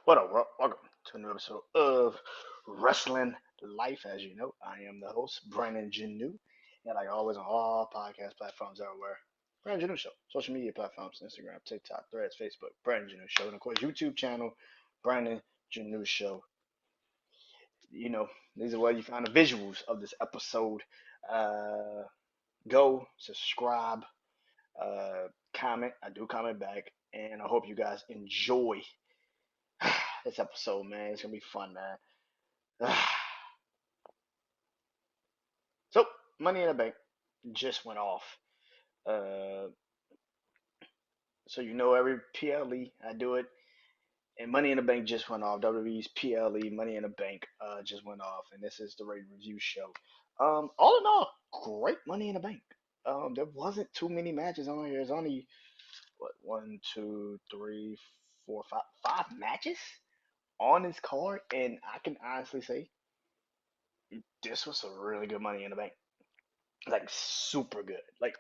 What up, world? Welcome to a new episode of Wrestling Life. As you know, I am the host, Brandon Janeau, and like always on all podcast platforms everywhere, Brandon Janeau Show, social media platforms, Instagram, TikTok, Threads, Facebook, Brandon Janeau Show, and of course YouTube channel, Brandon Janeau Show. You know, these are where you find the visuals of this episode. Uh, Go subscribe, comment. I do comment back, and I hope you guys enjoy this episode, man. It's gonna be fun, man. So, Money in the Bank just went off. Uh, so you know every PLE, I do it, and Money in the Bank just went off. WWE's PLE Money in the Bank just went off, and this is the Rate Review Show. All in all, great Money in the Bank. There wasn't too many matches on here. There's only what one, two, three, four, five matches on this card, and I can honestly say this was a really good Money in the Bank. Like super good. Like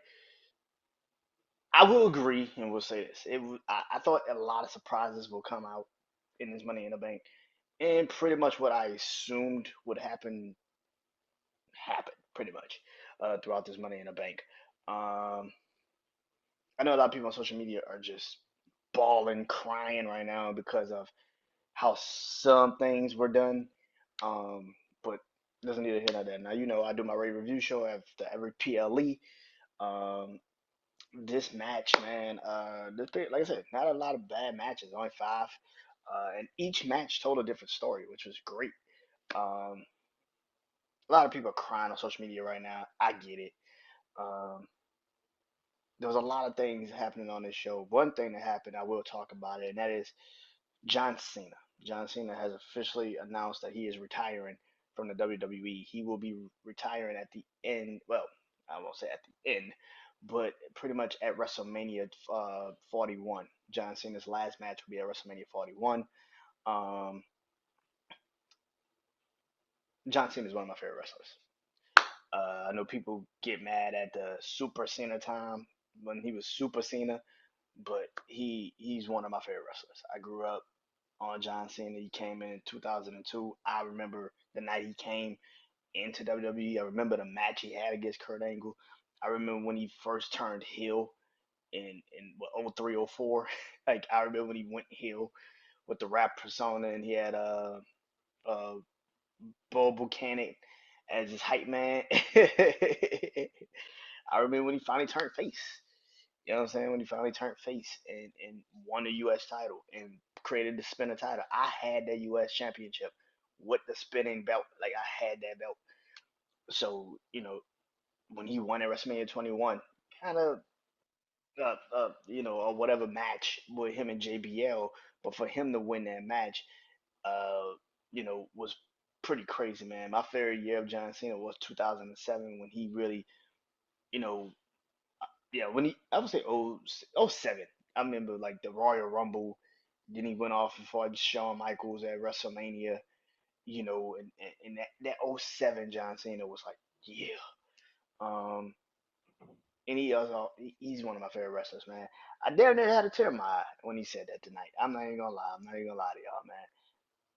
I will agree, and we'll say this. I thought a lot of surprises will come out in this Money in the Bank, and pretty much what I assumed would happen happened pretty much throughout this Money in the Bank. Um, I know a lot of people on social media are just bawling, crying right now because of how some things were done. But doesn't need to hit on that. Now you know I do my rate review show after every PLE. Um, this match, man, like I said, not a lot of bad matches, only five, and each match told a different story, which was great. Um, a lot of people are crying on social media right now. I get it. Um, there was a lot of things happening on this show. One thing that happened, I will talk about it, and that is John Cena. John Cena has officially announced that he is retiring from the WWE. He will be retiring at the end. Well, I won't say at the end, but pretty much at WrestleMania 41. John Cena's last match will be at WrestleMania 41. Um, John Cena is one of my favorite wrestlers. I know people get mad at the Super Cena time when he was Super Cena, but he's one of my favorite wrestlers. I grew up on John Cena. He came in 2002. I remember the night he came into WWE. I remember the match he had against Kurt Angle. I remember when he first turned heel in what, oh 03, oh 04. Like I remember when he went heel with the rap persona and he had uh Bo Buchanan as his hype man. I remember when he finally turned face. You know what I'm saying? When he finally turned face and won the U.S. title and created the spinner title. I had that U.S. championship with the spinning belt. Like I had that belt. So when he won at WrestleMania 21, kind of or whatever match with him and JBL, but for him to win that match, uh, was pretty crazy, man. My favorite year of John Cena was 2007 when he really, you know, yeah, when I would say oh 07. I remember like the Royal Rumble. Then he went off and fought Shawn Michaels at WrestleMania, and that '07 John Cena was like, yeah. Um, and he's one of my favorite wrestlers, man. I damn near had a tear in my eye when he said that tonight. I'm not even gonna lie. I'm not even gonna lie to y'all, man,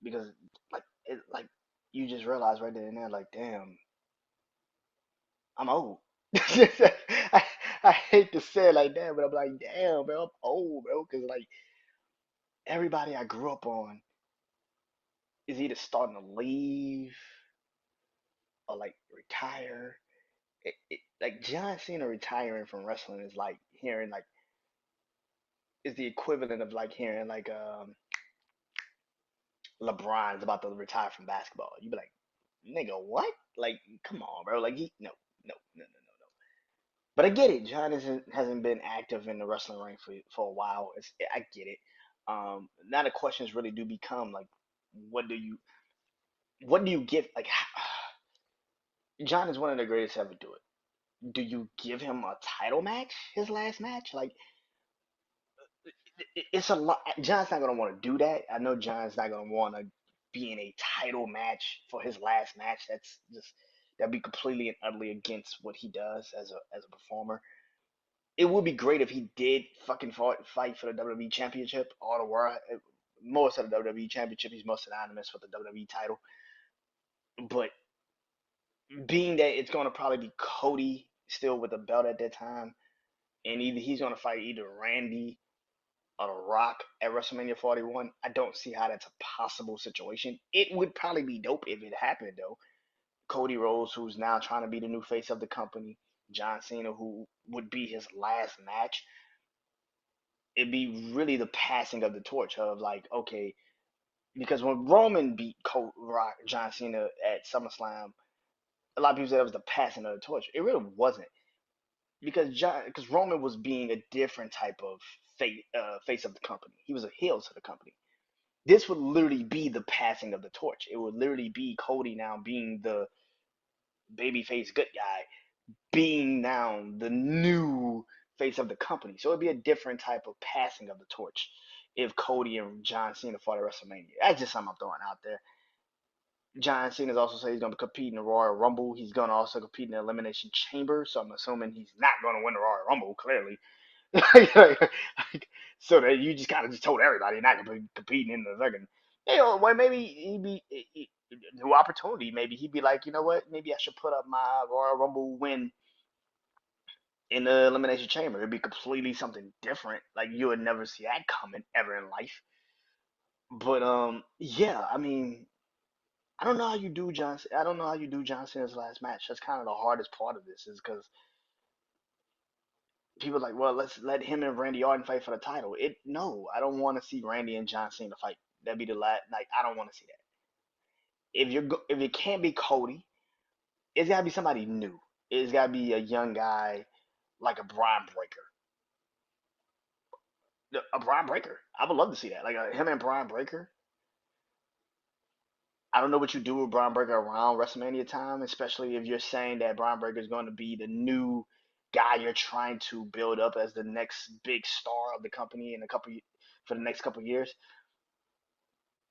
because like you just realize right there and there, like, damn, I'm old. I, I hate to say it like that, but I'm like, damn, bro, I'm old, bro, because like everybody I grew up on is either starting to leave or like retire. Like John Cena retiring from wrestling is like hearing like is the equivalent of like hearing like LeBron's about to retire from basketball. You'd be like, nigga, what? Like, come on, bro. Like he no. But I get it. John hasn't been active in the wrestling ring for a while. I get it. Now the questions really do become like, what do you what do you give? Like, John is one of the greatest to ever do it. Do you give him a title match? His last match? Like, it's a lot. John's not gonna want to do that. I know John's not gonna want to be in a title match for his last match. That'd be completely and utterly against what he does as a performer. It would be great if he did fucking fight for the WWE Championship all the world. most of the WWE Championship. He's most synonymous with the WWE title. But being that it's going to probably be Cody still with the belt at that time, and either he's going to fight either Randy or The Rock at WrestleMania 41, I don't see how that's a possible situation. It would probably be dope if it happened though. Cody Rhodes, who's now trying to be the new face of the company, John Cena, who would be his last match. It'd be really the passing of the torch of like, okay, because when Roman beat John Cena at SummerSlam, a lot of people said it was the passing of the torch. It really wasn't because Roman was being a different type of face of the company. He was a heel to the company. This would literally be the passing of the torch. It would literally be Cody now being the babyface good guy, being now the new face of the company. So it'd be a different type of passing of the torch if Cody and John Cena fought at WrestleMania. That's just something I'm throwing out there. John Cena's also said he's going to compete in the Royal Rumble. He's going to also compete in the Elimination Chamber. So I'm assuming he's not going to win the Royal Rumble, clearly. So that you just kind of just told everybody you're not going to be competing in the second. You know, well, maybe he'd be new opportunity. Maybe he'd be like, you know what? Maybe I should put up my Royal Rumble win in the Elimination Chamber. It'd be completely something different. Like you would never see that coming ever in life. But yeah, I mean, I don't know how you do John. I don't know how you do John Cena's last match. That's kind of the hardest part of this, is because people are like, well, let's let him and Randy Orton fight for the title. No, I don't want to see Randy and John Cena fight. That'd be the last. Like, I don't want to see that. If it can't be Cody, it's gotta be somebody new. It's gotta be a young guy like a Brian Breaker. A Brian Breaker. I would love to see that. Like him and Brian Breaker. I don't know what you do with Brian Breaker around WrestleMania time, especially if you're saying that Brian Breaker is going to be the new guy you're trying to build up as the next big star of the company in a couple for the next couple years.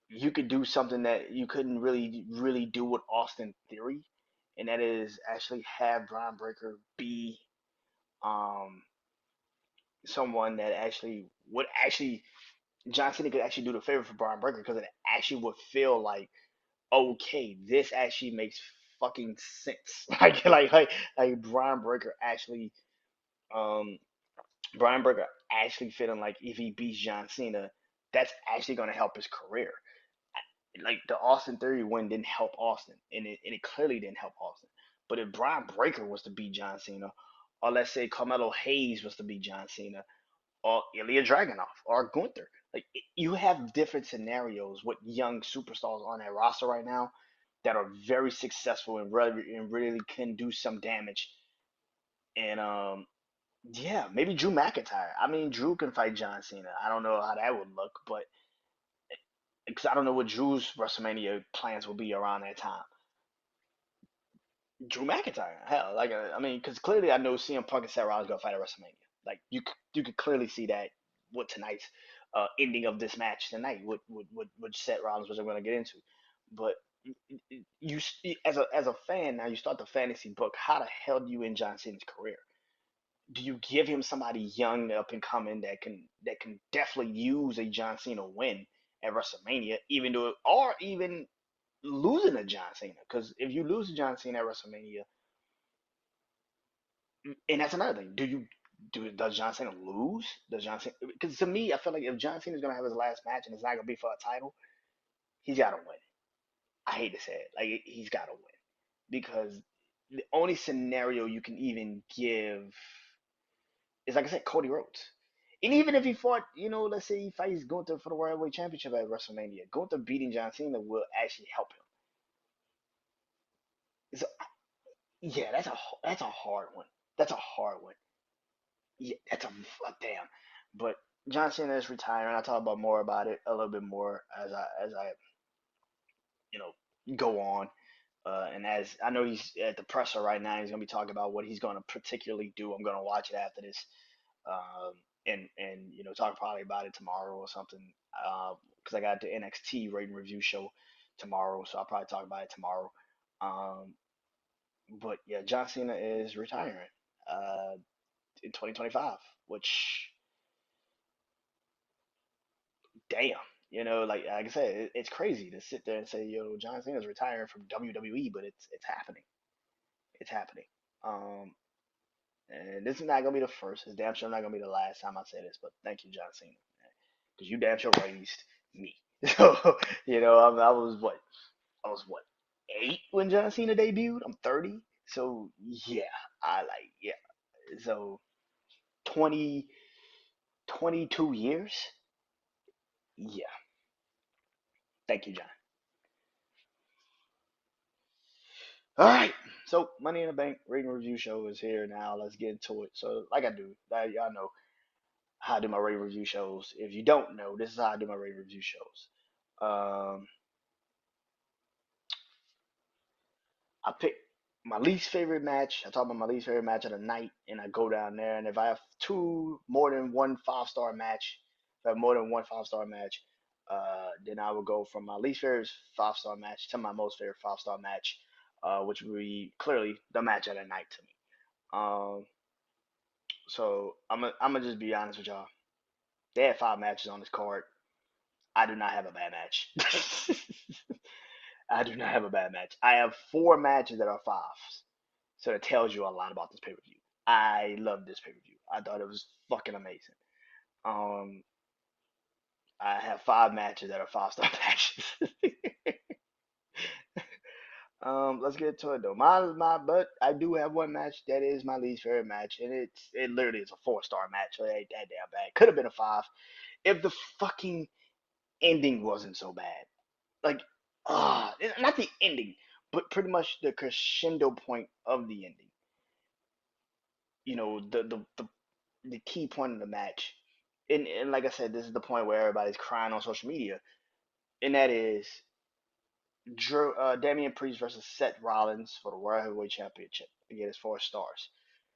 You could do something that you couldn't really do with Austin Theory, and that is actually have Brian Breaker be um someone that actually would actually John Cena could actually do the favor for Brian Breaker because it actually would feel like, okay, this actually makes fucking sense. Like Brian Breaker actually, um, Brian Breaker actually feeling like if he beats John Cena, that's actually going to help his career. Like the Austin Theory win didn't help Austin, and it clearly didn't help Austin. But if Brian Breaker was to beat John Cena, or let's say Carmelo Hayes was to beat John Cena, or Ilya Dragunov or Gunther. Like you have different scenarios with young superstars on that roster right now that are very successful and really can do some damage. And yeah, maybe Drew McIntyre. I mean, Drew can fight John Cena. I don't know how that would look, but because I don't know what Drew's WrestleMania plans will be around that time. Drew McIntyre, hell, like I mean, because clearly I know CM Punk and Seth Rollins gonna fight at WrestleMania. Like you could clearly see that with tonight's ending of this match tonight, what Seth Rollins was going to get into. But you as a fan now, you start the fantasy book. How the hell do you end John Cena's career? Do you give him somebody young up and coming that can definitely use a John Cena win at WrestleMania, even though or even losing to John Cena? Because if you lose to John Cena at WrestleMania, and that's another thing. Does John Cena lose? Does John Cena? Because to me, I feel like if John Cena is gonna have his last match and it's not gonna be for a title, he's gotta win. I hate to say it, like he's gotta win because the only scenario you can even give is like I said, Cody Rhodes. And even if he fought, let's say he fights Gunther for the World Heavyweight Championship at WrestleMania, Gunther beating John Cena will actually help him. So yeah, that's a hard one. That's a hard one. Yeah, that's damn. But John Cena is retiring. I'll talk about more about it a little bit more as I you know go on. And as I know he's at the presser right now, he's gonna be talking about what he's gonna particularly do. I'm gonna watch it after this, um, and talk probably about it tomorrow or something. Because I got the NXT rating review show tomorrow, so I'll probably talk about it tomorrow. Um, but yeah, John Cena is retiring uh, in 2025, which damn. Like I said, it's crazy to sit there and say, John Cena's retiring from WWE, but it's happening. It's happening. Um, and this is not gonna be the first. It's damn sure not gonna be the last time I say this. But thank you, John Cena, because you damn sure raised me. So I was what 8 when John Cena debuted. I'm 30, so yeah, yeah. So 20, 22 years. Yeah, thank you, John. All right. So, Money in the Bank rating review show is here now. Let's get into it. So, like I do, y'all know how I do my rating review shows. If you don't know, this is how I do my rating review shows. Um, I pick my least favorite match. I talk about my least favorite match of the night, and I go down there. And if I have two more than one 5-star match, if I have more than one 5-star match, then I will go from my least favorite 5-star match to my most favorite 5-star match, which would be clearly the match of the night to me. So I'm gonna just be honest with y'all. They had 5 matches on this card. I do not have a bad match. I do not have a bad match. I have 4 matches that are fives. So it tells you a lot about this pay per view. I love this pay per view. I thought it was fucking amazing. Um, I have 5 matches that are 5-star matches. Let's get to it though. But I do have one match that is my least favorite match, and it literally is a 4-star match. So it ain't that damn bad. Could have been a 5 if the fucking ending wasn't so bad. Like, not the ending, but pretty much the crescendo point of the ending. The key point of the match. And like I said, this is the point where everybody's crying on social media, and that is Damian Priest versus Seth Rollins for the World Heavyweight Championship. To get his 4 stars.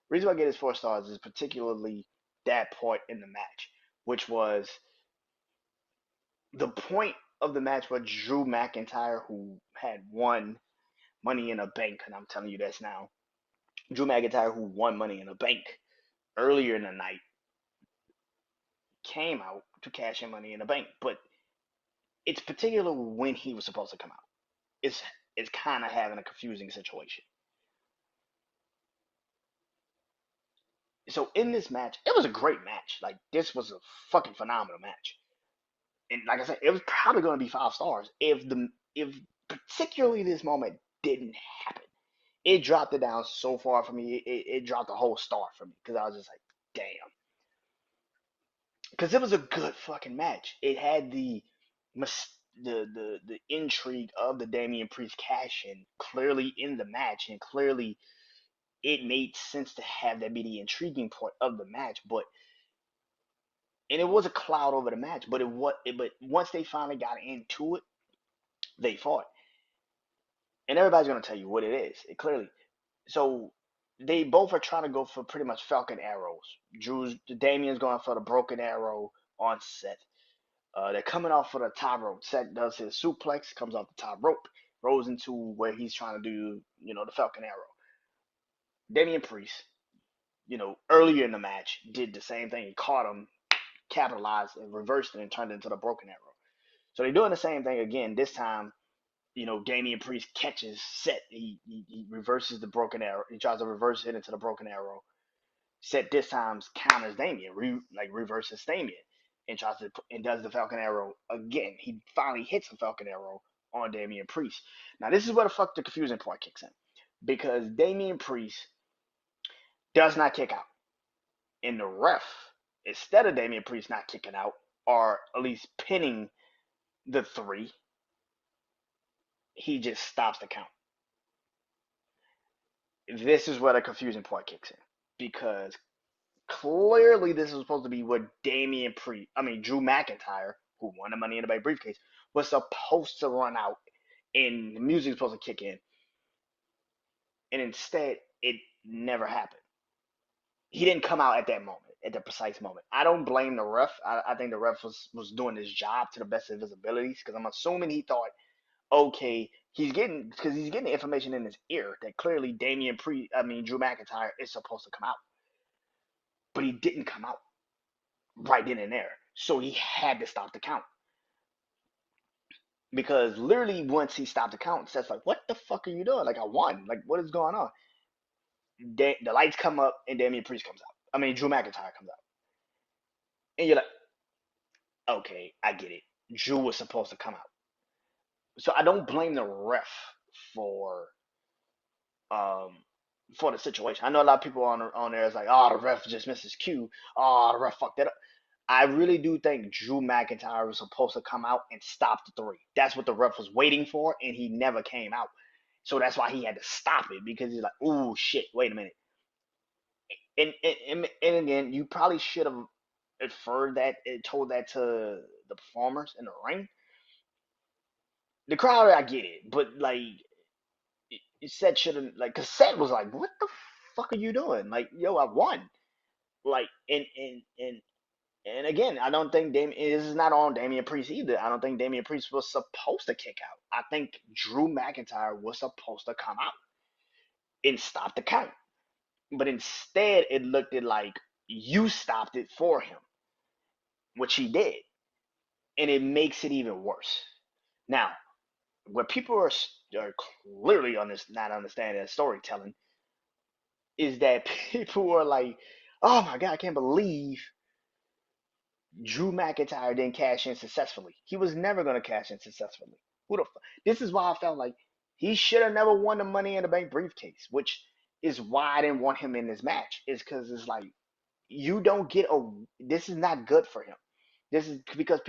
The reason why I get his 4 stars is particularly that point in the match, which was the point of the match where Drew McIntyre, who had won Money in a Bank, and I'm telling you this now, Drew McIntyre, who won Money in a Bank earlier in the night, came out to cash in Money in the Bank, but it's particular when he was supposed to come out. It's it's kind of having a confusing situation. So in this match, it was a great match. Like this was a fucking phenomenal match. And like I said, it was probably going to be 5 stars if particularly this moment didn't happen. It dropped it down so far for me. It dropped a whole star for me because I was just like, damn. Because it was a good fucking match. It had the intrigue of the Damian Priest cash in clearly in the match, and clearly it made sense to have that be the intriguing part of the match. And it was a cloud over the match, but once they finally got into it, they fought, and everybody's gonna tell you what it is. It clearly so they both are trying to go for pretty much Falcon arrows. Damian's going for the broken arrow on Seth. They're coming off for the top rope. Seth does his suplex, comes off the top rope, rolls into where he's trying to do, the Falcon arrow. Damian Priest, earlier in the match, did the same thing. He caught him, capitalized, and reversed it and turned it into the broken arrow. So they're doing the same thing again. This time, Damian Priest catches Seth. He reverses the broken arrow. He tries to reverse it into the broken arrow. Seth this time counters Damian, reverses Damian, and does the Falcon Arrow again. He finally hits the Falcon Arrow on Damian Priest. Now this is where the fuck the confusing part kicks in, because Damian Priest does not kick out, and the ref, instead of Damian Priest not kicking out, or at least pinning the 3, he just stops the count. This is where the confusing part kicks in, because clearly this was supposed to be what Drew McIntyre, who won the Money in the Bank briefcase, was supposed to run out, and the music was supposed to kick in, and instead it never happened. He didn't come out at that moment, at the precise moment. I don't blame the ref. I think the ref was doing his job to the best of his abilities, because I'm assuming he thought, okay, he's getting the information in his ear that clearly Drew McIntyre is supposed to come out, but he didn't come out right then and there. So he had to stop the count. because literally once he stopped the count, Seth's like, "What the fuck are you doing? Like I won. Like what is going on?" The lights come up and Damian Priest comes out. I mean Drew McIntyre comes out, and you're like, "Okay, I get it. Drew was supposed to come out." So I don't blame the ref for um for the situation. I know a lot of people on there is like, "Oh, the ref just missed his cue. Oh, the ref fucked it up." I really do think Drew McIntyre was supposed to come out and stop the three. That's what the ref was waiting for, and he never came out. So that's why he had to stop it because he's like, "Oh shit, wait a minute." And again, you probably should have inferred that, told that to the performers in the ring. The crowd, I get it, but like, Seth should have like, cause Seth was like, "What the fuck are you doing?" Like, yo, I won. Like, and again, I don't think this is not on Damian Priest either. I don't think Damian Priest was supposed to kick out. I think Drew McIntyre was supposed to come out and stop the count. But instead, it looked like you stopped it for him, which he did. And it makes it even worse. Now, where people are clearly on this not understanding storytelling is that people are like, "Oh my God, I can't believe Drew McIntyre didn't cash in successfully. He was never going to cash in successfully. Who the fuck?" This is why I felt like he should have never won the Money in the Bank briefcase, which is why I didn't want him in this match. Is because it's like you don't get a. This is not good for him. This is because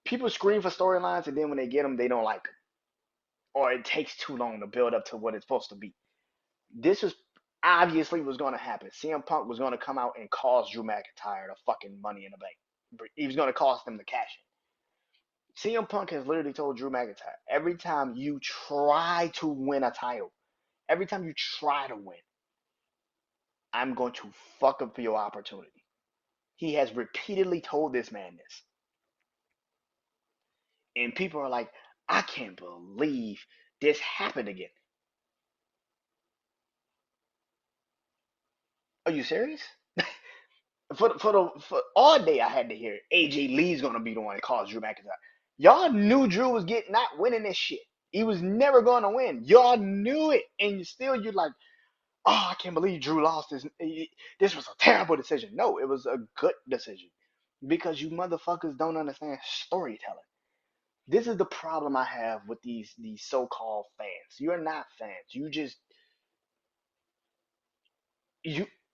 people scream for storylines, and then when they get them, they don't like them, or it takes too long to build up to what it's supposed to be. This was obviously was going to happen. CM Punk was going to come out and cause Drew McIntyre the fucking Money in the Bank. He was going to cost them the cash in. CM Punk has literally told Drew McIntyre, every time you try to win a title, every time you try to win, I'm going to fuck up your opportunity. He has repeatedly told this man this. And people are like, "I can't believe this happened again." Are you serious? For all day I had to hear AJ Lee's gonna be the one that calls Drew McIntyre. Y'all knew Drew was getting not winning this shit. He was never gonna win. Y'all knew it, and still you're like, "Oh, I can't believe Drew lost this. This was a terrible decision." No, it was a good decision because you motherfuckers don't understand storytelling. This is the problem I have with these so-called fans. You're not fans. You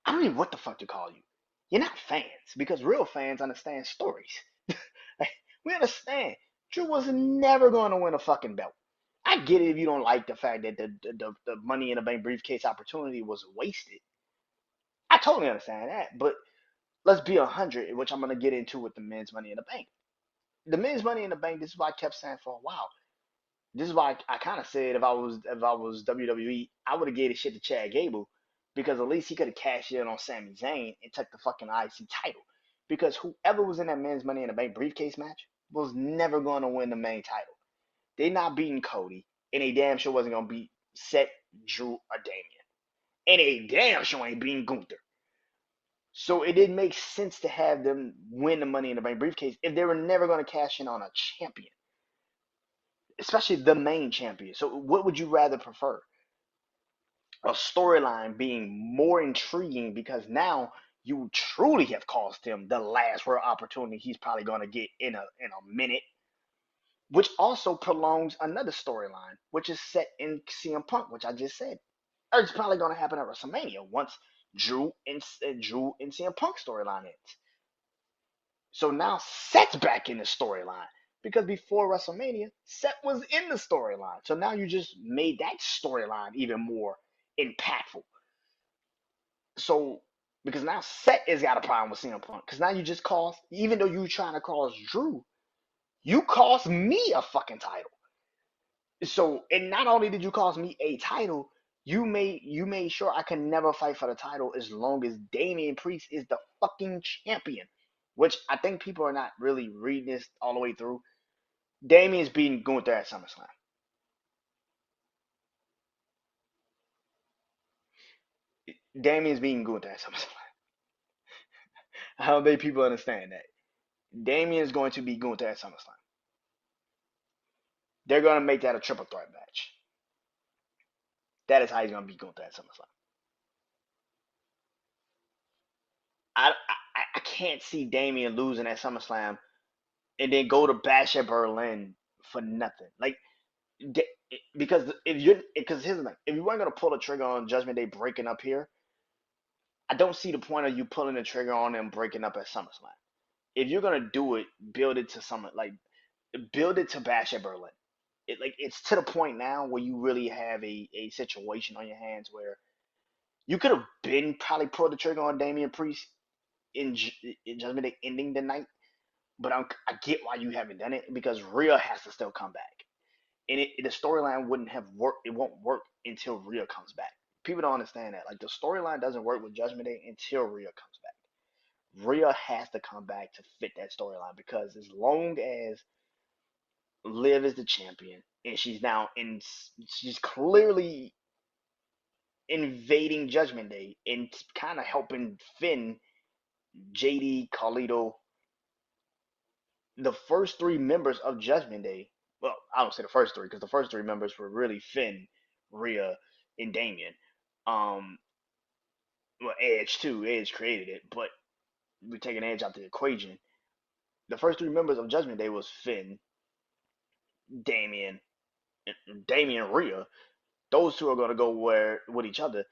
I don't even know what the fuck to call you. You're not fans because real fans understand stories. Like, we understand Drew was never going to win a fucking belt. I get it if you don't like the fact that the Money in the Bank briefcase opportunity was wasted. I totally understand that, but let's be 100, which I'm gonna get into with the men's Money in the Bank. The men's Money in the Bank. This is why I kept saying for a while. This is why I kind of said if I was WWE, I would have gave the shit to Chad Gable because at least he could have cashed in on Sami Zayn and took the fucking IC title. Because whoever was in that men's Money in the Bank briefcase match was never going to win the main title. They not beating Cody, and they damn sure wasn't going to beat Seth, Drew, or Damian. And they damn sure ain't beating Gunther. So it didn't make sense to have them win the Money in the Bank briefcase if they were never going to cash in on a champion, especially the main champion. So what would you rather prefer? A storyline being more intriguing because now you truly have cost him the last rare opportunity he's probably going to get in a minute, which also prolongs another storyline, which is set in CM Punk, which I just said. It's probably going to happen at WrestleMania once Drew and CM Punk storyline ends. So now Seth's back in the storyline because before WrestleMania, Seth was in the storyline. So now you just made that storyline even more impactful. So because now Seth has got a problem with CM Punk because now you just cost, even though you trying to cost Drew, you cost me a fucking title. So and not only did you cost me a title, you made sure I can never fight for the title as long as Damian Priest is the fucking champion. Which I think people are not really reading this all the way through. Damian's beating Gunther at SummerSlam. Damian's beating Gunther at SummerSlam. I don't think people understand that. Damian's going to beat Gunther at SummerSlam. They're gonna make that a triple threat match. That is how he's gonna beat Gunther at SummerSlam. I can't see Damian losing at SummerSlam and then go to Bash at Berlin for nothing. Like because here's the thing: if you weren't gonna pull the trigger on Judgment Day breaking up here, I don't see the point of you pulling the trigger on them breaking up at SummerSlam. If you're gonna do it, build it to build it to Bash at Berlin. It's to the point now where you really have a situation on your hands where you could have been probably pulled the trigger on Damian Priest in, in Judgment Day ending the night, but I get why you haven't done it because Rhea has to still come back, and the storyline wouldn't have worked. It won't work until Rhea comes back. People don't understand that. Like the storyline doesn't work with Judgment Day until Rhea comes back. Rhea has to come back to fit that storyline because as long as Liv is the champion and she's clearly invading Judgment Day and kind of helping Finn, JD, Carlito, the first three members of Judgment Day. Well, I don't say the first three because the first three members were really Finn, Rhea, and Damien. Um, well, Edge too. Edge created it, but we're taking Edge out the equation. The first three members of Judgment Day was Finn, Damien, Damien, Rhea. Those two are going to go where with each other,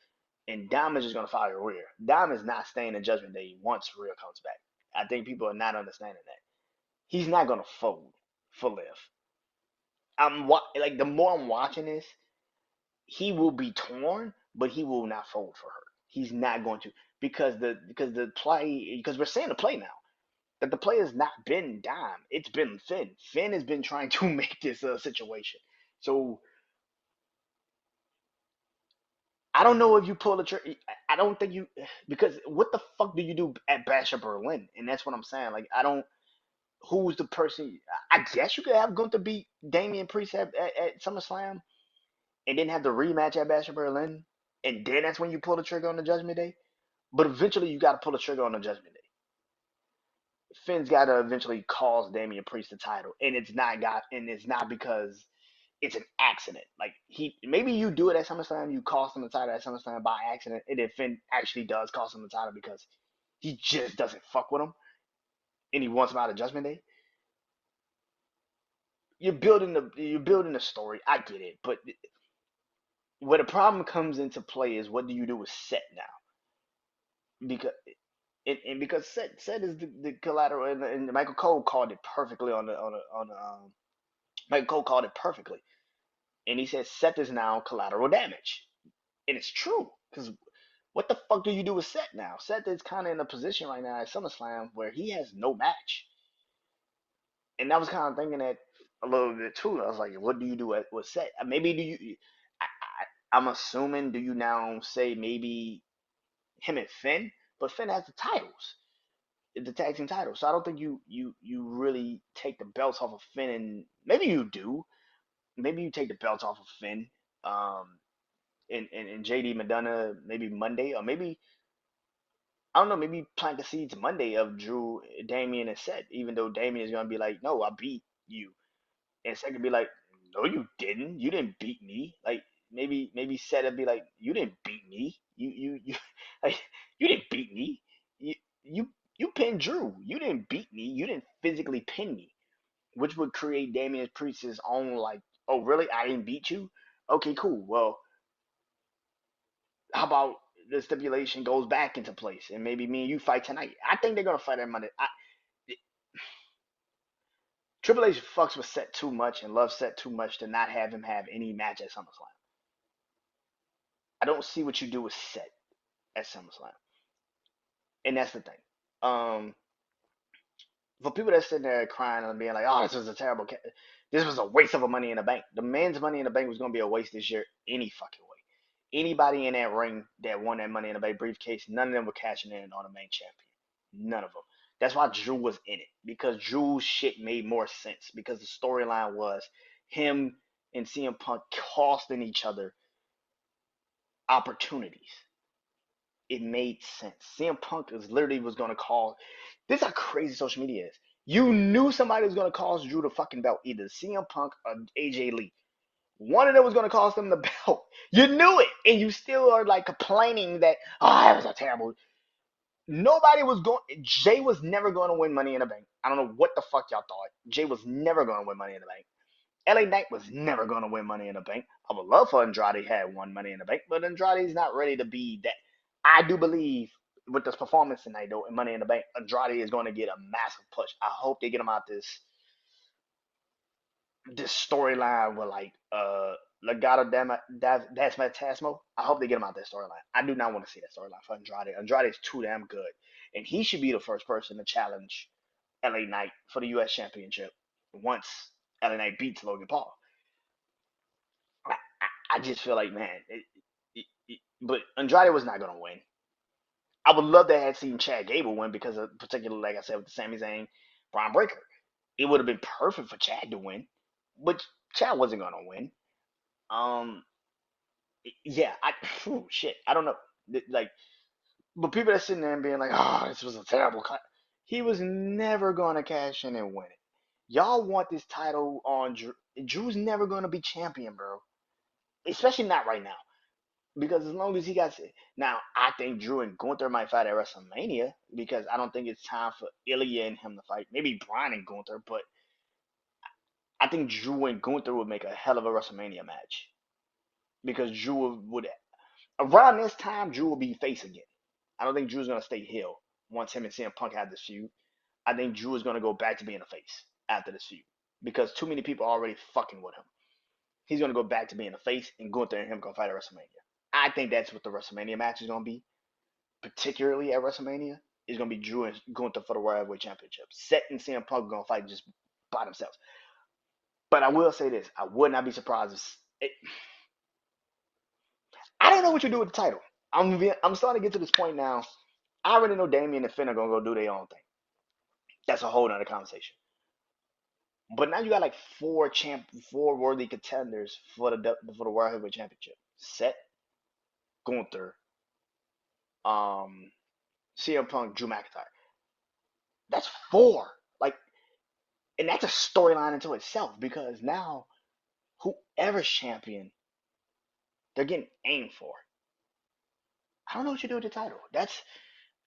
and Diamond's just going to follow Rhea. Diamond's not staying in Judgment Day once Rhea comes back. I think people are not understanding that. He's not going to fold for Liv. Like the more I'm watching this, he will be torn, but he will not fold for her. He's not going to because we're seeing the play now that the play has not been Dime. It's been Finn. Finn has been trying to make this a situation. So I don't know if you pull the trigger. I don't think you because what the fuck do you do at Bash of Berlin? And that's what I'm saying. Like I don't. Who's the person? I guess you could have Gunther beat Damian Priest at SummerSlam and then have the rematch at Bash of Berlin, and then that's when you pull the trigger on the Judgment Day. But eventually, you got to pull the trigger on the Judgment Day. Finn's got to eventually cost Damian Priest the title, and it's not because it's an accident. Like maybe you do it at SummerSlam, you cost him the title at SummerSlam by accident, and then Finn actually does cost him the title because he just doesn't fuck with him, and he wants him out of Judgment Day. You're building the story. I get it, but where the problem comes into play is what do you do with Set now? Because because Set is the collateral, and Michael Cole called it perfectly Michael Cole called it perfectly, and he said Seth is now collateral damage, and it's true because what the fuck do you do with Seth now? Seth is kind of in a position right now at SummerSlam where he has no match, and I was kind of thinking that a little bit too. I was like, what do you do with Seth? Maybe do you? I'm assuming do you now say maybe him and Finn, but Finn has the titles, the tag team titles. So I don't think you really take the belts off of Finn, and maybe you do. Maybe you take the belts off of Finn, um, and JD Madonna maybe Monday, or maybe I don't know, maybe plant the seeds Monday of Drew, Damien, and Seth. Even though Damien is gonna be like, no, I beat you, and Seth could be like, no, you didn't. You didn't beat me. Like maybe Seth would be like, you didn't beat me. You like you didn't beat me. You you you pinned Drew. You didn't beat me. You didn't physically pin me, which would create Damian Priest's own like, oh really? I didn't beat you. Okay, cool. Well, how about the stipulation goes back into place and maybe me and you fight tonight? I think they're gonna fight on Monday. Triple H fucks with Set too much and loves Set too much to not have him have any match at SummerSlam. I don't see what you do with Set at SummerSlam, and that's the thing. Um, for people that sitting there crying and being like, "Oh, this was a waste of a Money in the Bank." The man's Money in the Bank was gonna be a waste this year any fucking way. Anybody in that ring that won that Money in the Bank briefcase, none of them were cashing in on the main champion. None of them. That's why Drew was in it because Drew's shit made more sense because the storyline was him and CM Punk costing each other opportunities. It made sense. CM Punk is literally was going to call. This is how crazy social media is. You knew somebody was gonna cost Drew the fucking belt, either CM Punk or AJ Lee. One of them was gonna cost them the belt. You knew it, and you still are like complaining that that was a terrible. Nobody was going. Jay was never going to win Money in the Bank. I don't know what the fuck y'all thought. Jay was never going to win Money in the Bank. LA Knight was never going to win Money in the Bank. I would love for Andrade had won Money in the Bank, but Andrade's not ready to be that. I do believe with this performance tonight, though, in Money in the Bank, Andrade is going to get a massive push. I hope they get him out this storyline with like Legado that's Fantasmo. I hope they get him out that storyline. I do not want to see that storyline for Andrade. Andrade is too damn good, and he should be the first person to challenge LA Knight for the U.S. Championship once LA Knight beats Logan Paul. I just feel like, man, but Andrade was not gonna win. I would love to have seen Chad Gable win because of particularly, like I said, with the Sami Zayn, Braun Breaker. It would have been perfect for Chad to win, but Chad wasn't gonna win. Um, yeah, shit, I don't know. Like, but people are sitting there and being like, "Oh, this was a terrible cut." He was never gonna cash in and win it. Y'all want this title on Drew. Drew's never gonna be champion, bro. Especially not right now. Because as long as he got now, I think Drew and Gunther might fight at WrestleMania because I don't think it's time for Ilya and him to fight. Maybe Bryan and Gunther, but I think Drew and Gunther would make a hell of a WrestleMania match because Drew would around this time Drew will be face again. I don't think Drew's gonna stay heel once him and CM Punk have this feud. I think Drew is gonna go back to being a face after this feud because too many people are already fucking with him. He's gonna go back to being a face, and Gunther and him gonna fight at WrestleMania. I think that's what the WrestleMania match is gonna be, particularly at WrestleMania. Is gonna be Drew and Gunther for the World Heavyweight Championship. Seth and CM Punk are gonna fight just by themselves. But I will say this: I would not be surprised if I don't know what you do with the title. I'm starting to get to this point now. I already know Damian and Finn are gonna go do their own thing. That's a whole nother conversation. But now you got like four worthy contenders for the World Heavyweight Championship. Seth, Gunther, um, CM Punk, Drew McIntyre. That's four. Like, and that's a storyline into itself because now whoever's champion, they're getting aimed for. I don't know what you do with the title. That's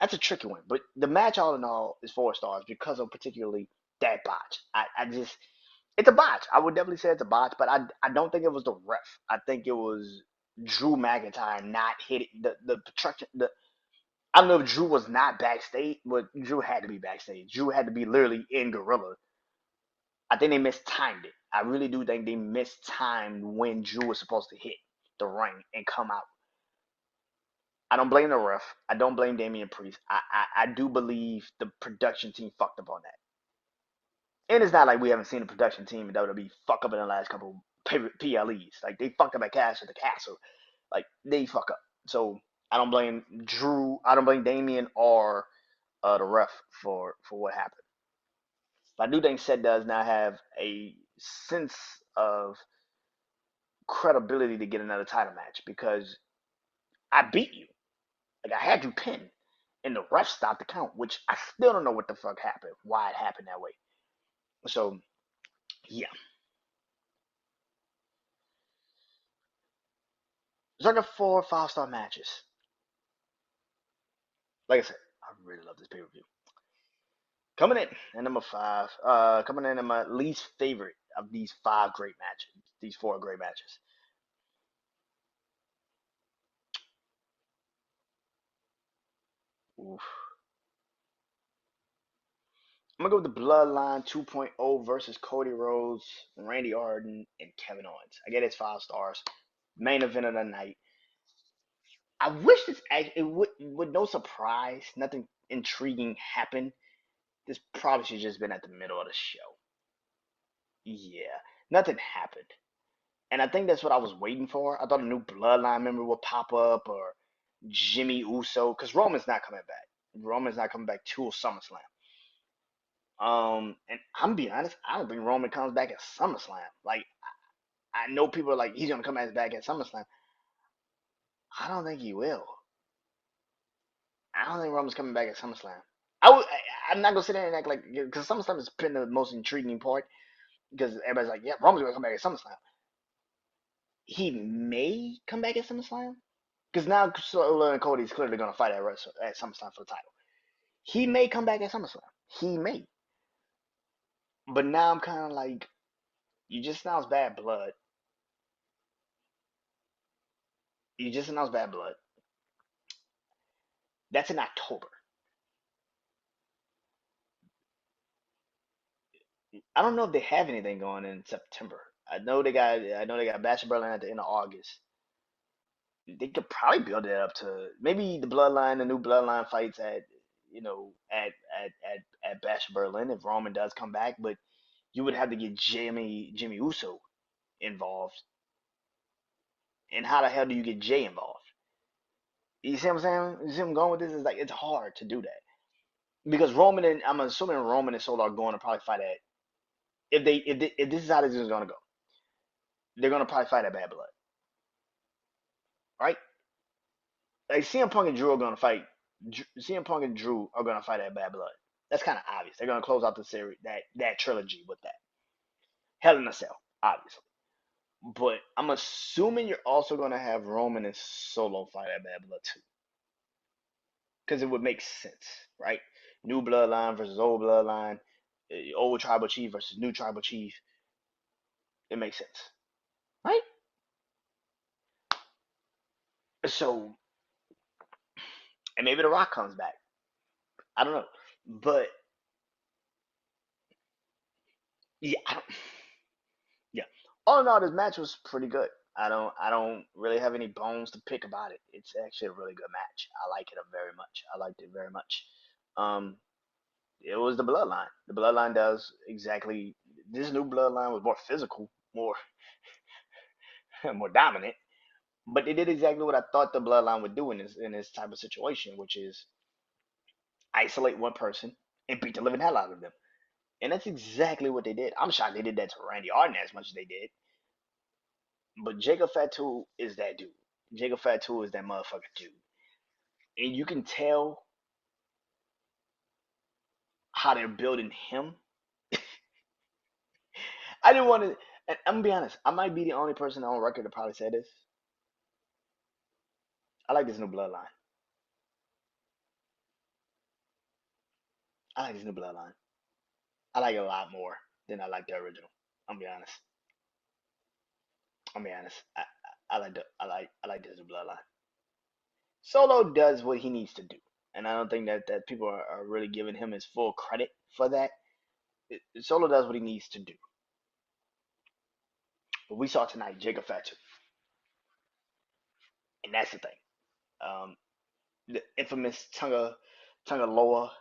a tricky one. But the match, all in all, is 4 stars because of particularly that botch. I just it's a botch. I would definitely say it's a botch, but I don't think it was the ref. I think it was Drew McIntyre not hitting the protection. I don't know if Drew was not backstage, but Drew had to be backstage. Drew had to be literally in Gorilla. I think they mistimed it. I really do think they mistimed when Drew was supposed to hit the ring and come out. I don't blame the ref. I don't blame Damian Priest. I do believe the production team fucked up on that. And it's not like we haven't seen the production team in WWE fuck up in the last couple PLEs. Like they fucked up at Cash at the Castle. Like they fuck up. So I don't blame Drew. I don't blame Damian or the ref for what happened. But I do think Seth does now have a sense of credibility to get another title match because I beat you. Like I had you pinned, and the ref stopped the count, which I still don't know what the fuck happened, why it happened that way. So yeah, it's like a 4 or 5 star matches. Like I said, I really love this pay per view. Coming in at number 5, coming in at my least favorite of these 5 great matches, these 4 great matches. Oof. I'm gonna go with the Bloodline 2.0 versus Cody Rhodes, Randy Orton, and Kevin Owens. I get it's 5 stars. Main event of the night. I wish it would with no surprise, nothing intriguing happened. This probably should just been at the middle of the show. Yeah, nothing happened, and I think that's what I was waiting for. I thought a new Bloodline member would pop up or Jimmy Uso, because Roman's not coming back. Roman's not coming back till SummerSlam. And I'm being honest, I don't think Roman comes back at SummerSlam. Like I know people are like he's gonna come back at SummerSlam. I don't think he will. I don't think Roman's coming back at SummerSlam. I would. I'm not gonna sit there and act like because SummerSlam has been the most intriguing part because everybody's like, yeah, Roman's gonna come back at SummerSlam. He may come back at SummerSlam because now Solo and Cody's clearly gonna fight at SummerSlam for the title. He may come back at SummerSlam. He may, but now I'm kind of like, you just announced Bad Blood. You just announced Bad Blood. That's in October. I don't know if they have anything going in September. I know they got Bash of Berlin at the end of August. They could probably build it up to maybe the new Bloodline fights at at Bash of Berlin if Roman does come back, but you would have to get Jimmy Uso involved. And how the hell do you get Jay involved? You see what I'm saying? You see what I'm going with this? It's like it's hard to do that because Roman and I'm assuming Roman and Solo are going to probably fight at if this is how this is going to go, they're going to probably fight at Bad Blood, right? Like CM Punk and Drew are going to fight. CM Punk and Drew are going to fight at Bad Blood. That's kind of obvious. They're going to close out the series that trilogy with that Hell in a Cell, obviously. But I'm assuming you're also going to have Roman and Solo fight at Bad Blood too, because it would make sense, right? New Bloodline versus old Bloodline, old Tribal Chief versus new Tribal Chief. It makes sense, right? So, and maybe The Rock comes back. I don't know, but yeah, yeah. All in all, this match was pretty good. I don't really have any bones to pick about it. It's actually a really good match. I like it very much. I liked it very much. Um, it was the Bloodline. The Bloodline does exactly this new Bloodline was more physical, more more dominant, but they did exactly what I thought the Bloodline would do in this type of situation, which is isolate one person and beat the living hell out of them. And that's exactly what they did. I'm shocked they did that to Randy Orton as much as they did. But Jacob Fatu is that dude. Jacob Fatu is that motherfucker dude. And you can tell how they're building him. I didn't want to. And I'm gonna be honest. I might be the only person on record to probably say this. I like this new bloodline. I like this new bloodline. I like it a lot more than I like the original. I'm gonna be honest. I'm gonna be honest. I like this new bloodline. Solo does what he needs to do, and I don't think that people are really giving him his full credit for that. Solo does what he needs to do. But we saw tonight Jacob Fatu, and that's the thing. Um, the infamous Tunga Loa,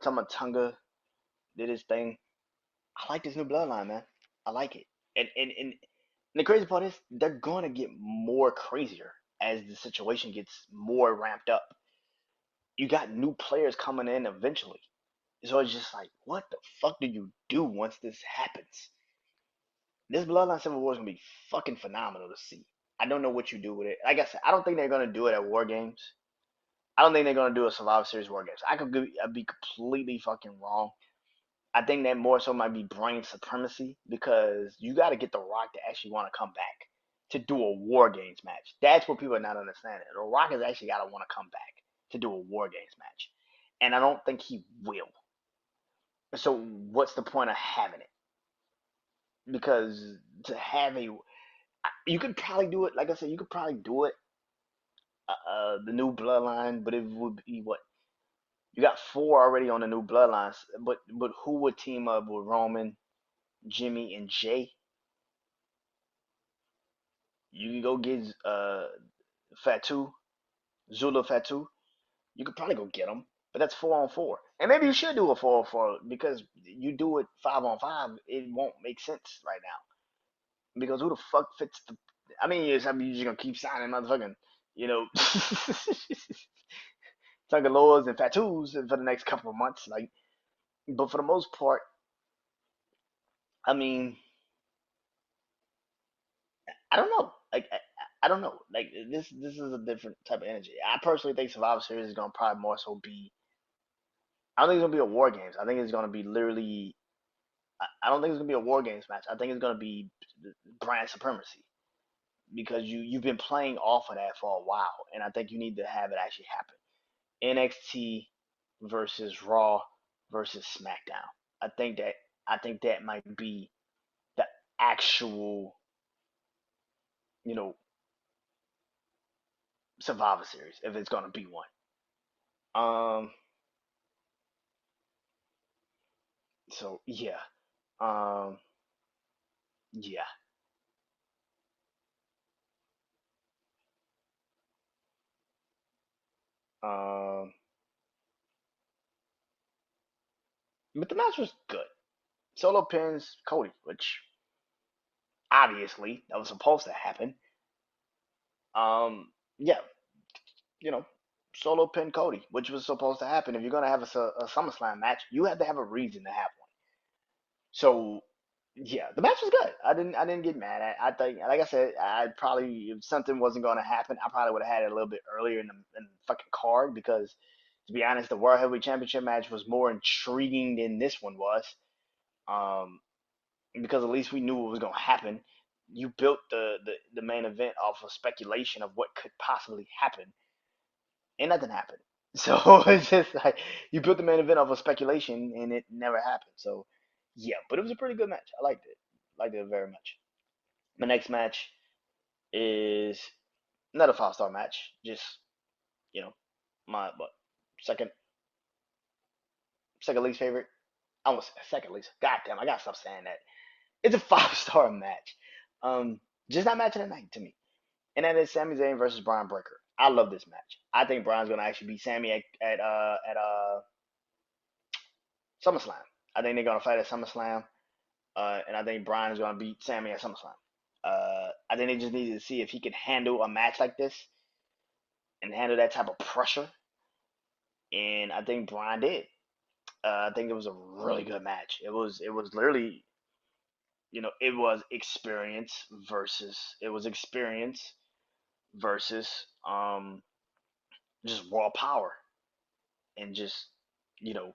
Tama Tunga did his thing. I like this new bloodline, man. I like it. And the crazy part is they're gonna get more crazier as the situation gets more ramped up. You got new players coming in eventually. So it's just like, what the fuck do you do once this happens? This Bloodline Civil War is gonna be fucking phenomenal to see. I don't know what you do with it. Like I said, I don't think they're gonna do it at War Games. I don't think they're gonna do a Survivor Series War Games. I'd be completely fucking wrong. I think that more so might be brain supremacy because you got to get The Rock to actually want to come back to do a War Games match. That's what people are not understanding. The Rock has actually got to want to come back to do a War Games match, and I don't think he will. So what's the point of having it? Because to have a, you could probably do it. Like I said, you could probably do it. The new Bloodline, but it would be what you got four already on the new Bloodlines. But who would team up with Roman, Jimmy, and Jay? You can go get Fatu, Zula Fatu. You could probably go get him, but that's 4-on-4. And maybe you should do a 4-on-4 because you do it 5-on-5, it won't make sense right now. Because who the fuck fits the? I mean, you're just gonna keep signing motherfucking, you know, Tungaloas and Fatus for the next couple of months. Like, but for the most part, I mean, I don't know. I don't know. Like this is a different type of energy. I personally think Survivor Series is gonna probably more so be I don't think it's gonna be a war games. I think it's gonna be literally. I don't think it's gonna be a war games match. I think it's gonna be brand supremacy because you've been playing off of that for a while, and I think you need to have it actually happen. NXT versus Raw versus SmackDown. I think that I think that might be the actual, you know, Survivor Series if it's gonna be one. Um. So yeah. Um. Yeah. Um. But the match was good. Solo pins Cody, which obviously that was supposed to happen. Yeah, you know, Solo pin Cody, which was supposed to happen. If you're gonna have a SummerSlam match, you have to have a reason to have one. So yeah, the match was good. I didn't get mad at. I think, like I said, I probably if something wasn't going to happen, I probably would have had it a little bit earlier in the fucking card because, to be honest, the World Heavyweight Championship match was more intriguing than this one was. Um, because at least we knew what was going to happen. You built the main event off of speculation of what could possibly happen, and nothing happened. So it's just like you built the main event off of speculation, and it never happened. So yeah, but it was a pretty good match. I liked it very much. The next match is not a 5 star match. Just you know, my what second second least favorite. I almost second least. God damn, I gotta stop saying that. It's a 5 star match. Um, just not match of the night to me. And that is Sami Zayn versus Brian Breaker. I love this match. I think Brian's gonna actually beat Sami at SummerSlam. I think they're gonna fight at SummerSlam, and I think Brian is gonna beat Sami at SummerSlam. I think they just need to see if he can handle a match like this and handle that type of pressure. And I think Brian did. I think it was a really good match. It was literally, it was experience versus just raw power and just you know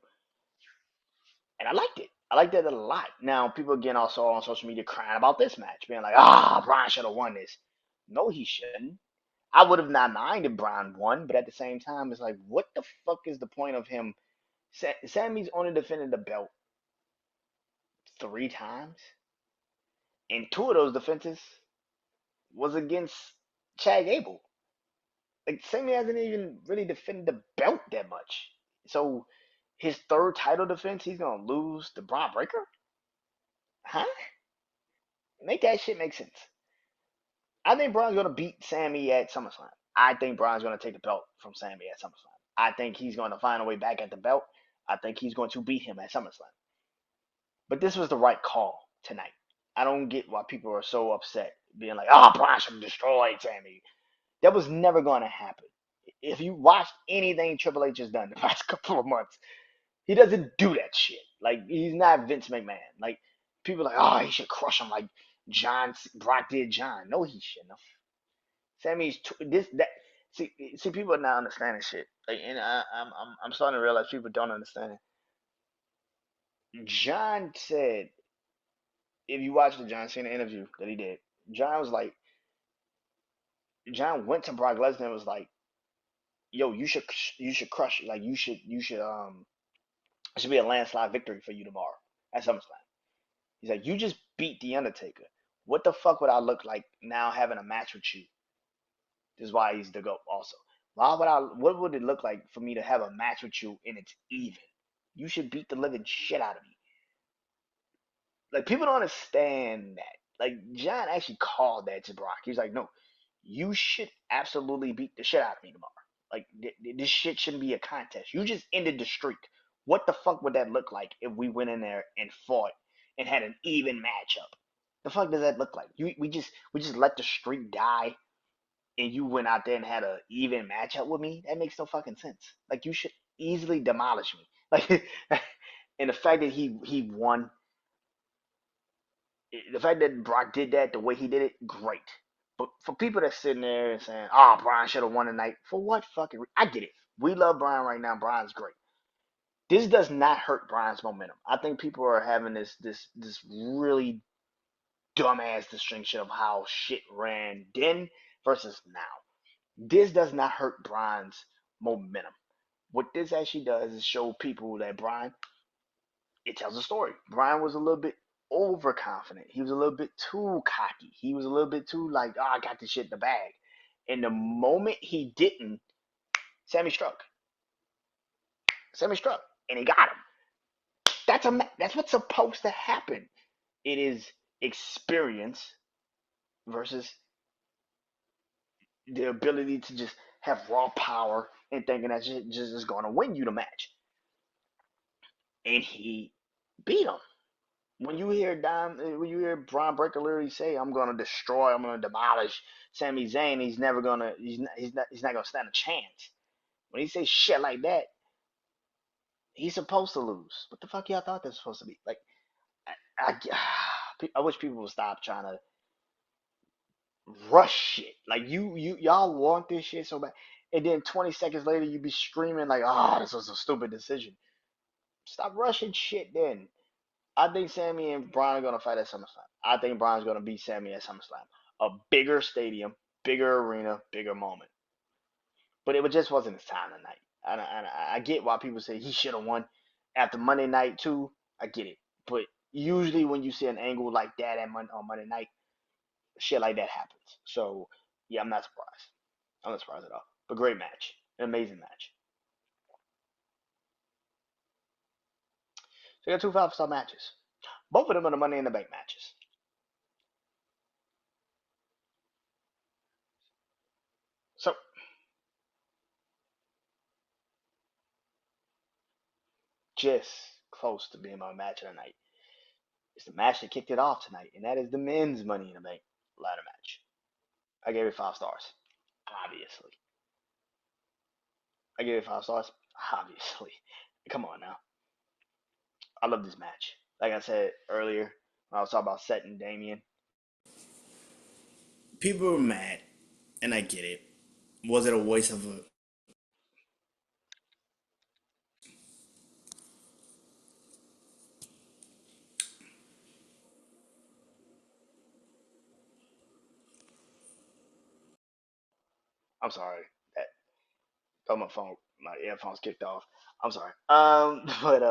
and I liked it. I liked it a lot. Now people again also on social media crying about this match, being like, Brian should have won this. No, he shouldn't. I would have not minded if Brian won, but at the same time, it's like, what the fuck is the point of him? Sammy's only defended the belt 3 times, and 2 of those defenses was against Chad Gable. Like Sammy hasn't even really defended the belt that much. So his third title defense, he's gonna lose to Braun Breaker? Huh? Make that shit make sense. I think Braun's gonna beat Sammy at SummerSlam. I think Braun's gonna take the belt from Sammy at SummerSlam. I think he's gonna find a way back at the belt. I think he's going to beat him at SummerSlam. But this was the right call tonight. I don't get why people are so upset, being like, Braun should have destroyed Sammy. That was never going to happen. If you watched anything Triple H has done the past couple of months, he doesn't do that shit. Like, he's not Vince McMahon. Like, people are like, he should crush him like Brock did John. No, he shouldn't have. Sammy's this that. See, people are not understanding shit. Like, and I'm starting to realize people don't understand it. John said, if you watch the John Cena interview that he did, John was like, John went to Brock Lesnar and was like, "Yo, you should crush it. Like it should be a landslide victory for you tomorrow at SummerSlam." He's like, "You just beat the Undertaker. What the fuck would I look like now having a match with you?" This is why he's the GOAT also. Why would I? What would it look like for me to have a match with you and it's even? You should beat the living shit out of me. Like people don't understand that. Like John actually called that to Brock. He's like, no, you should absolutely beat the shit out of me tomorrow. Like this shit shouldn't be a contest. You just ended the streak. What the fuck would that look like if we went in there and fought and had an even matchup? The fuck does that look like? We just let the streak die and you went out there and had a even matchup with me? That makes no fucking sense. Like you should easily demolish me. Like and the fact that he won, the fact that Brock did that the way he did it, great. But for people that's sitting there and saying, Brian should have won tonight, for what fucking I get it. We love Brian right now. Brian's great. This does not hurt Brian's momentum. I think people are having this really dumbass distinction of how shit ran then versus now. This does not hurt Brian's momentum. What this actually does is show people that Brian, it tells a story. Brian was a little bit overconfident. He was a little bit too cocky. He was a little bit too like, oh, I got this shit in the bag. And the moment he didn't, Sammy struck. Sammy struck, and he got him. That's what's supposed to happen. It is experience versus the ability to just have raw power and thinking that just is going to win you the match. And he beat him. When you hear Braun Breaker literally say, "I'm going to destroy, I'm going to demolish Sami Zayn," he's not going to stand a chance. When he says shit like that, he's supposed to lose. What the fuck y'all thought that was supposed to be? Like, I wish people would stop trying to rush shit. Like y'all want this shit so bad, and then 20 seconds later you be screaming like, "Oh, this was a stupid decision." Stop rushing shit. Then I think Sammy and Brian are gonna fight at SummerSlam. I think Brian's gonna beat Sammy at SummerSlam. A bigger stadium, bigger arena, bigger moment. But it just wasn't his time tonight. I get why people say he should have won after Monday night too. I get it, but usually when you see an angle like that on Monday night, shit like that happens. So yeah, I'm not surprised. I'm not surprised at all. But great match, an amazing match. So you got two 5-star matches. Both of them are the Money in the Bank matches. So just close to being my match of the night. It's the match that kicked it off tonight, and that is the men's Money in the Bank ladder match. I gave it 5 stars. Obviously. I gave it 5 stars. Obviously. Come on now. I love this match. Like I said earlier, when I was talking about Seth and Damien. People were mad, and I get it. Was it a waste of a? I'm sorry. That, oh, my earphones kicked off. I'm sorry. But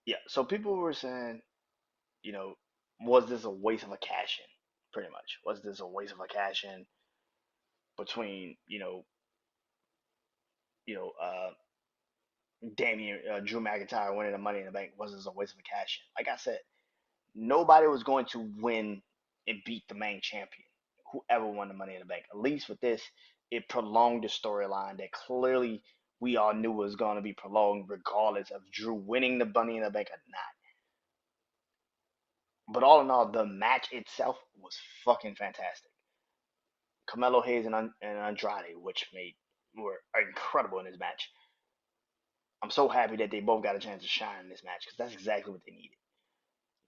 yeah. So people were saying, you know, was this a waste of a cash in? Pretty much. Was this a waste of a cash in between, you know, Damian, Drew McIntyre winning the Money in the Bank? Was this a waste of a cash in? Like I said, nobody was going to win and beat the main champion, whoever won the Money in the Bank. At least with this, it prolonged the storyline that clearly we all knew was going to be prolonged, regardless of Drew winning the Money in the Bank or not. But all in all, the match itself was fucking fantastic. Carmelo Hayes and Andrade, which were incredible in this match. I'm so happy that they both got a chance to shine in this match because that's exactly what they needed.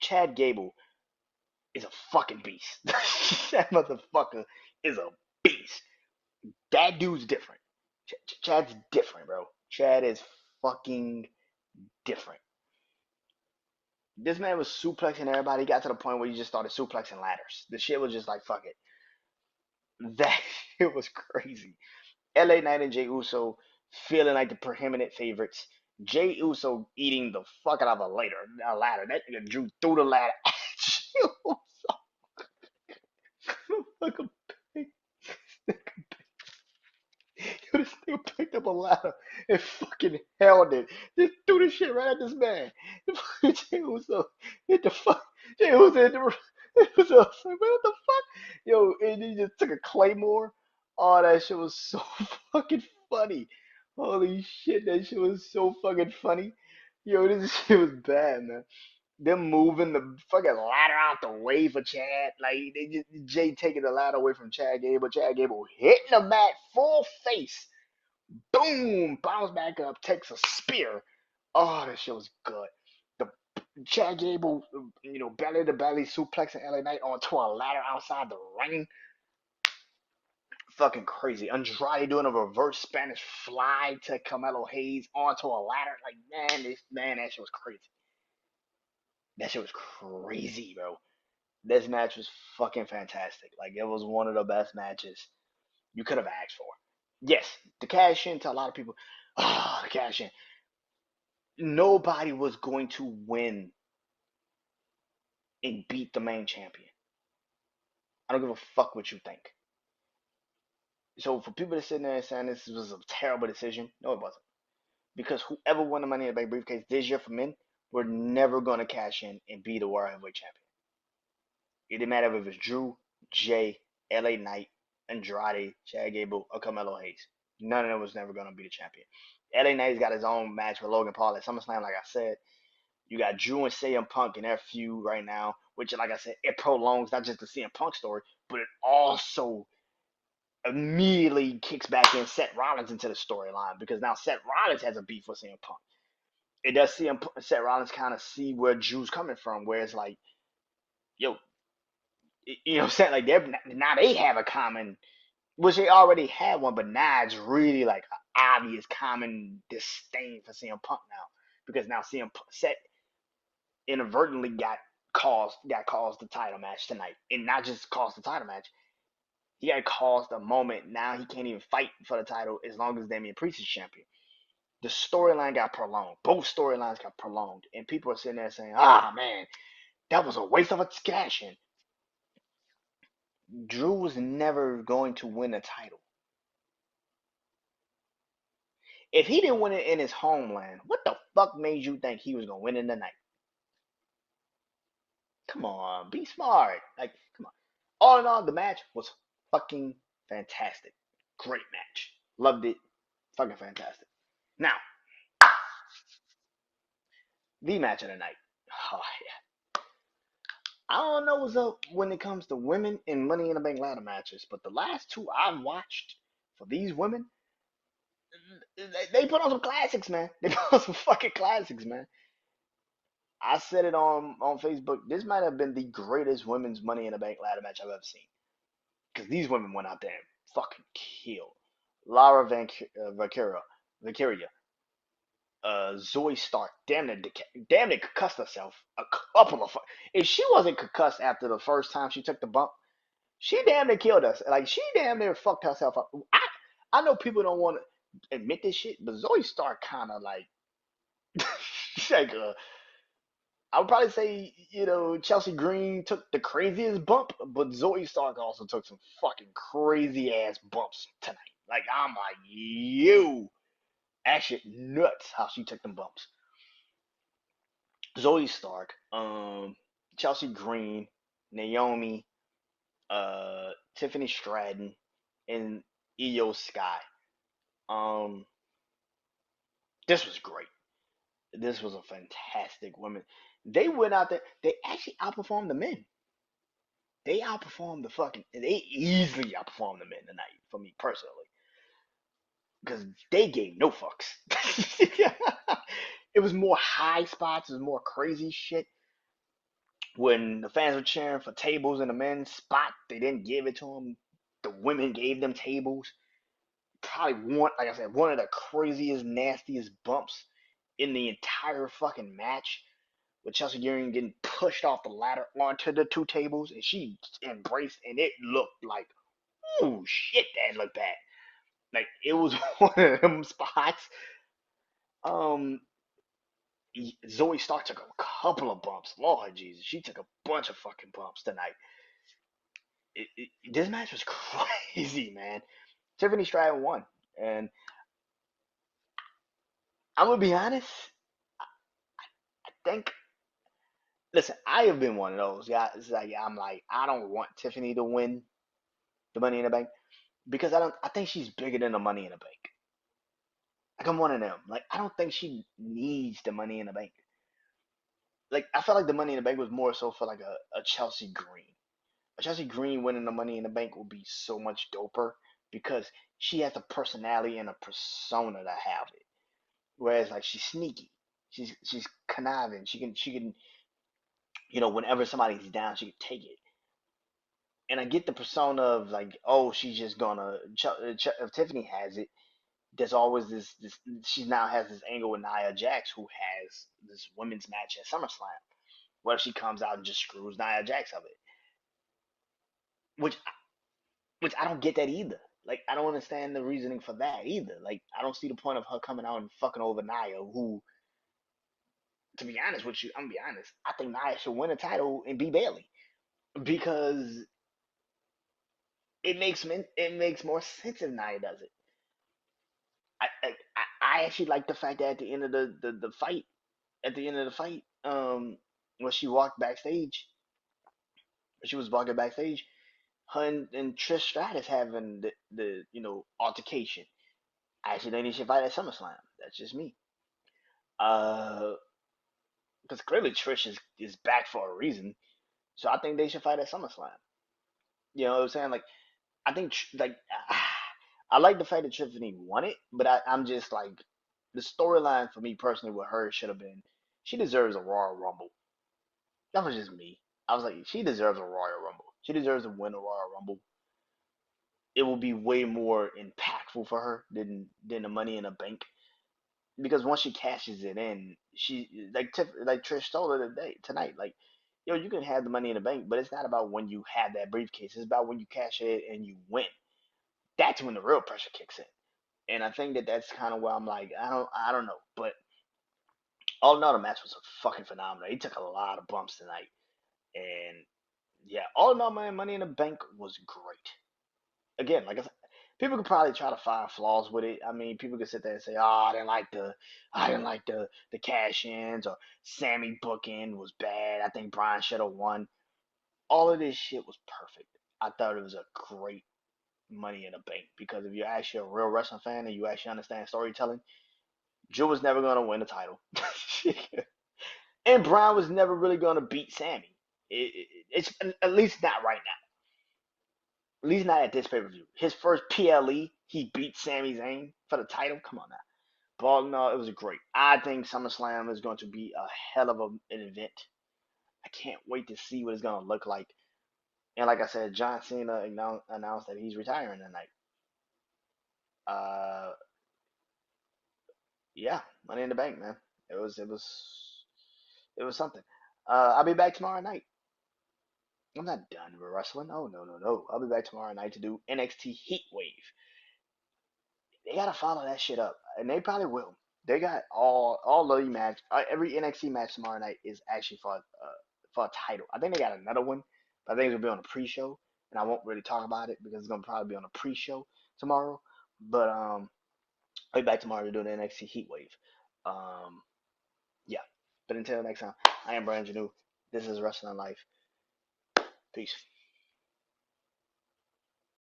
Chad Gable is a fucking beast. That motherfucker is a beast. That dude's different. Chad's different, bro. Chad is fucking different. This man was suplexing everybody. He got to the point where he just started suplexing ladders. The shit was just like, fuck it. That shit was crazy. LA Knight and Jey Uso feeling like the preeminent favorites. Jey Uso eating the fuck out of a ladder. That nigga Drew threw the ladder at you. Like a pig. This nigga picked up a ladder and fucking held it. Just threw the shit right at this man. Jey Uso hit the fuck. Jey Uso hit the. It was like, what the fuck? Yo, and he just took a claymore. Oh, that shit was so fucking funny. Holy shit, that shit was so fucking funny. Yo, this shit was bad, man. Them moving the fucking ladder out the way for Chad. Like, they just, Jay taking the ladder away from Chad Gable. Chad Gable hitting the mat full face. Boom! Bounce back up, takes a spear. Oh, that shit was good. The Chad Gable, belly to belly suplexing LA Knight onto a ladder outside the ring. fucking crazy. Andrade doing a reverse Spanish fly to Carmelo Hayes onto a ladder. Like, that shit was crazy. That shit was crazy, bro. This match was fucking fantastic. Like, it was one of the best matches you could have asked for. Yes, the cash in to a lot of people. The cash in. Nobody was going to win and beat the main champion. I don't give a fuck what you think. So for people to sit there and saying this was a terrible decision, no, it wasn't. Because whoever won the Money in the Bank briefcase this year for men, were never going to cash in and be the World Heavyweight Champion. It didn't matter if it was Drew, Jay, LA Knight, Andrade, Chad Gable, or Carmelo Hayes. None of them was never going to be the champion. LA Knight's got his own match with Logan Paul at SummerSlam, like I said. You got Drew and CM Punk in their feud right now, which, like I said, it prolongs not just the CM Punk story, but it also immediately kicks back in Seth Rollins into the storyline because now Seth Rollins has a beef with CM Punk. It does see Seth Rollins kind of see where Drew's coming from, where it's like, yo, you know what I'm saying? Like, now they have a common, which they already had one, but now it's really like an obvious common disdain for CM Punk now because now CM Punk, Seth inadvertently got caused the title match tonight, and not just caused the title match. He got caused a moment. Now he can't even fight for the title as long as Damian Priest is champion. The storyline got prolonged. Both storylines got prolonged, and people are sitting there saying, "Ah, man, that was a waste of a cash in." Drew was never going to win a title. If he didn't win it in his homeland, what the fuck made you think he was gonna win in the night? Come on, be smart. Like, come on. All in all, the match was fucking fantastic. Great match. Loved it. Fucking fantastic. Now, the match of the night. Oh yeah. I don't know what's up when it comes to women in Money in the Bank ladder matches, but the last two I've watched for these women, they put on some classics, man. They put on some fucking classics, man. I said it on Facebook. This might have been the greatest women's Money in the Bank ladder match I've ever seen. Because these women went out there and fucking killed. Lara Valkyria, Zoe Stark, damn near concussed herself a couple of. If she wasn't concussed after the first time she took the bump, she damn near killed us. Like she damn near fucked herself up. I know people don't want to admit this shit, but Zoe Stark kind of like, like I would probably say, Chelsea Green took the craziest bump, but Zoe Stark also took some fucking crazy ass bumps tonight. Like, I'm like, you. That shit nuts how she took them bumps. Zoe Stark, Chelsea Green, Naomi, Tiffany Stratton, and Io Sky. Um, this was great. This was a fantastic woman. They went out there. They actually outperformed the men. They outperformed the fucking. They easily outperformed the men tonight for me personally because they gave no fucks. It was more high spots. It was more crazy shit. When the fans were cheering for tables in the men's spot, they didn't give it to them. The women gave them tables. Probably one, like I said, one of the craziest, nastiest bumps in the entire fucking match with Chelsea Green getting pushed off the ladder onto the two tables, and she embraced, and it looked like, ooh, shit, that looked bad. Like, it was one of them spots. Um, Zoe Stark took a couple of bumps. Lord Jesus, she took a bunch of fucking bumps tonight. This match was crazy, man. Tiffany Stratton won, and I'm gonna be honest. I think. Listen, I have been one of those guys. Like, I'm like, I don't want Tiffany to win the Money in the Bank because I don't. I think she's bigger than the Money in the Bank. Like, I'm one of them. Like, I don't think she needs the Money in the Bank. Like, I felt like the Money in the Bank was more so for like a Chelsea Green. A Chelsea Green winning the Money in the Bank would be so much doper because she has a personality and a persona to have it. Whereas like she's sneaky, she's conniving. She can whenever somebody's down, she can take it. And I get the persona of like, oh, she's just gonna. If Tiffany has it, there's always this. She now has this angle with Nia Jax, who has this women's match at SummerSlam. What if she comes out and just screws Nia Jax of it? Which I don't get that either. Like I don't understand the reasoning for that either. Like I don't see the point of her coming out and fucking over Nia, who, to be honest with you, I'm gonna be honest. I think Nia should win a title and be Bailey because it makes more sense if Nia does it. I actually like the fact that at the end of the fight, at the end of the fight, when she walked backstage, when she was walking backstage, her and Trish Stratus having the altercation. I actually think they should fight at SummerSlam. That's just me. Uh, because clearly Trish is back for a reason. So I think they should fight at SummerSlam. You know what I'm saying? Like I think like I like the fact that Tiffany won it, but I'm just like the storyline for me personally with her should have been she deserves a Royal Rumble. That was just me. I was like, she deserves a Royal Rumble. She deserves to win a Royal Rumble. It will be way more impactful for her than the Money in the Bank because once she cashes it in, she like Trish told her today tonight, like, yo, you can have the Money in the Bank, but it's not about when you have that briefcase. It's about when you cash it and you win. That's when the real pressure kicks in. And I think that that's kind of where I'm like, I don't know, but all in all, the match was fucking phenomenal. He took a lot of bumps tonight, and yeah, all in all, man, Money in the Bank was great. Again, like I said, people could probably try to find flaws with it. I mean, people could sit there and say, "Oh, I didn't like the cash ins," or Sammy booking was bad. I think Brian should have won. All of this shit was perfect. I thought it was a great Money in the Bank because if you're actually a real wrestling fan and you actually understand storytelling, Drew was never gonna win the title, and Brian was never really gonna beat Sammy. It's at least not right now. At least not at this pay per view. His first PLE, he beat Sami Zayn for the title. Come on now. But no, it was great. I think SummerSlam is going to be a hell of an event. I can't wait to see what it's going to look like. And like I said, John Cena announced that he's retiring tonight. Uh, yeah, Money in the Bank, man. It was something. I'll be back tomorrow night. I'm not done with wrestling. Oh no no no! I'll be back tomorrow night to do NXT Heat Wave. They gotta follow that shit up, and they probably will. They got all the match. Every NXT match tomorrow night is actually for a title. I think they got another one, but I think it'll be on a pre-show, and I won't really talk about it because it's gonna probably be on a pre-show tomorrow. But I'll be back tomorrow to do the NXT Heat Wave. Um, yeah. But until next time, I am Brandon Janeau. This is Wrestling Life. Peace.